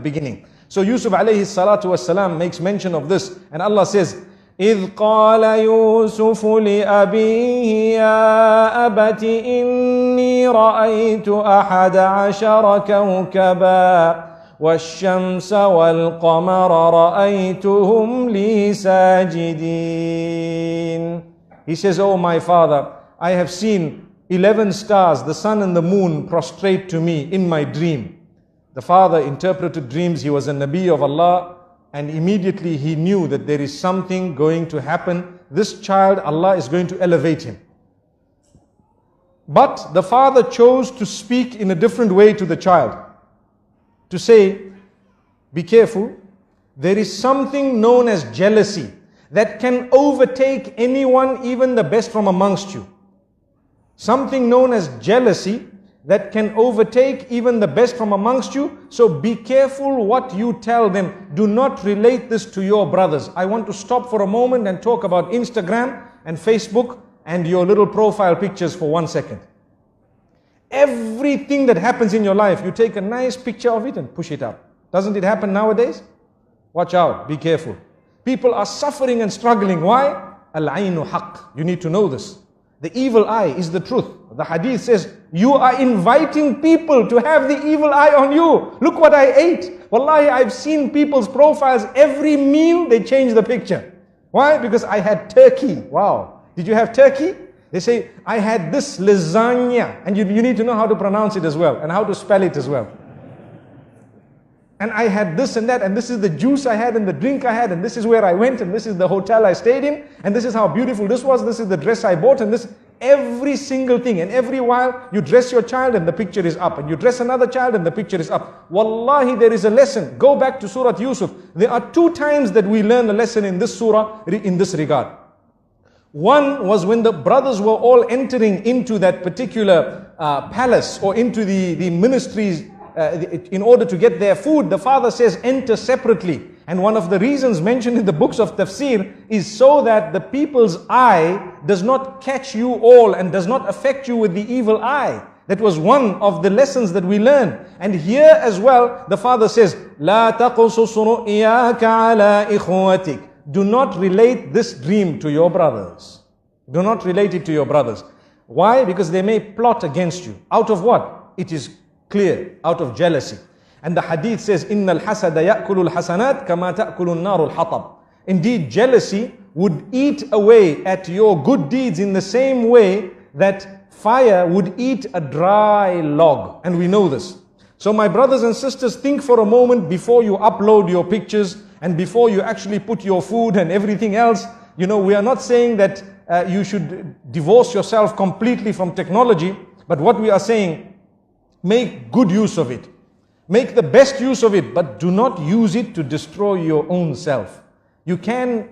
beginning. So Yusuf alayhi salatu wasalam makes mention of this, and Allah says, إِذْ قَالَ يُوسُفُ لِأَبِيهِ يَا أَبَتِ إِنِّي رَأَيْتُ أَحَدَ عَشَرَ كَوْكَبًا وَالشَّمْسَ وَالْقَمَرَ رَأَيْتُهُمْ لِي سَاجِدِينَ. He says, oh my father, I have seen 11 stars, the sun and the moon, prostrate to me in my dream. The father interpreted dreams. He was a Nabi of Allah, and immediately he knew that there is something going to happen. This child, Allah is going to elevate him. But the father chose to speak in a different way to the child. To say, be careful, there is something known as jealousy that can overtake anyone, even the best from amongst you. Something known as jealousy that can overtake even the best from amongst you. So be careful what you tell them. Do not relate this to your brothers. I want to stop for a moment and talk about Instagram and Facebook and your little profile pictures for 1 second. Everything that happens in your life, you take a nice picture of it and push it up. Doesn't it happen nowadays? Watch out, be careful. People are suffering and struggling. Why? Al-aynu haqq. You need to know this. The evil eye is the truth. The hadith says, you are inviting people to have the evil eye on you. Look what I ate. Wallahi, I've seen people's profiles. Every meal, they change the picture. Why? Because I had turkey. Wow. Did you have turkey? They say, I had this lasagna. And you need to know how to pronounce it as well, and how to spell it as well. And I had this and that, and this is the juice I had, and the drink I had, and this is where I went, and this is the hotel I stayed in, and this is how beautiful this was, this is the dress I bought, and this, every single thing. And every while, you dress your child and the picture is up, and you dress another child and the picture is up. Wallahi, there is a lesson. Go back to Surah Yusuf. There are 2 times that we learn a lesson in this surah, in this regard. One was when the brothers were all entering into that particular palace, or into the ministries, in order to get their food. The father says, enter separately. And one of the reasons mentioned in the books of tafsir is so that the people's eye does not catch you all and does not affect you with the evil eye. That was one of the lessons that we learn. And here as well, the father says, لا تقصص رؤياك على إخوتك. Do not relate this dream to your brothers. Do not relate it to your brothers. Why? Because they may plot against you. Out of what? It is clear, out of jealousy. And the hadith says, إِنَّ الْحَسَدَ يَأْكُلُ الْحَسَنَاتِ كَمَا تَأْكُلُ النَّارُ الْحَطَبِ. Indeed, jealousy would eat away at your good deeds in the same way that fire would eat a dry log. And we know this. So my brothers and sisters, think for a moment before you upload your pictures and before you actually put your food and everything else. You know, we are not saying that you should divorce yourself completely from technology, but what we are saying, make good use of it. Make the best use of it, but do not use it to destroy your own self. You can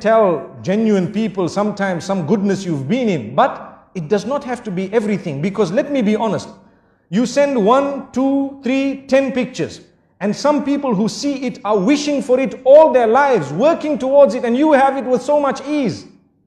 tell genuine people sometimes some goodness you've been in, but it does not have to be everything. Because let me be honest, you send 1, 2, 3, 10 pictures, and some people who see it are wishing for it all their lives, working towards it, and you have it with so much ease.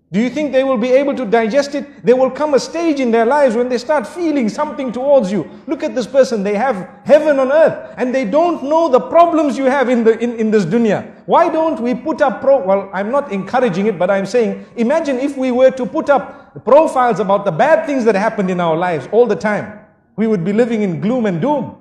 Do you think they will be able to digest it? There will come a stage in their lives when they start feeling something towards you. Look at this person, they have heaven on earth, and they don't know the problems you have in this dunya. Why don't we put up well, I'm not encouraging it, but I'm saying, imagine if we were to put up profiles about the bad things that happened in our lives all the time. We would be living in gloom and doom.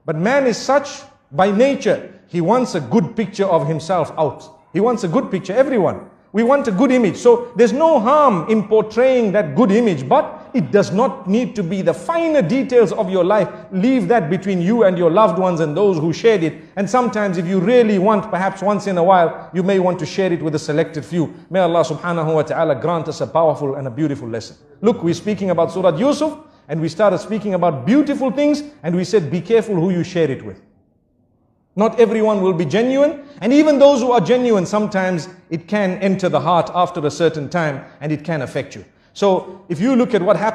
But man is such by nature, he wants a good picture of himself out. He wants a good picture, everyone. We want a good image. So there's no harm in portraying that good image, but it does not need to be the finer details of your life. Leave that between you and your loved ones and those who shared it. And sometimes if you really want, perhaps once in a while, you may want to share it with a selected few. May Allah subhanahu wa ta'ala grant us a powerful and a beautiful lesson. Look, we're speaking about Surah Yusuf, and we started speaking about beautiful things, and we said, be careful who you share it with. Not everyone will be genuine, and even those who are genuine, sometimes it can enter the heart after a certain time and it can affect you. So if you look at what happened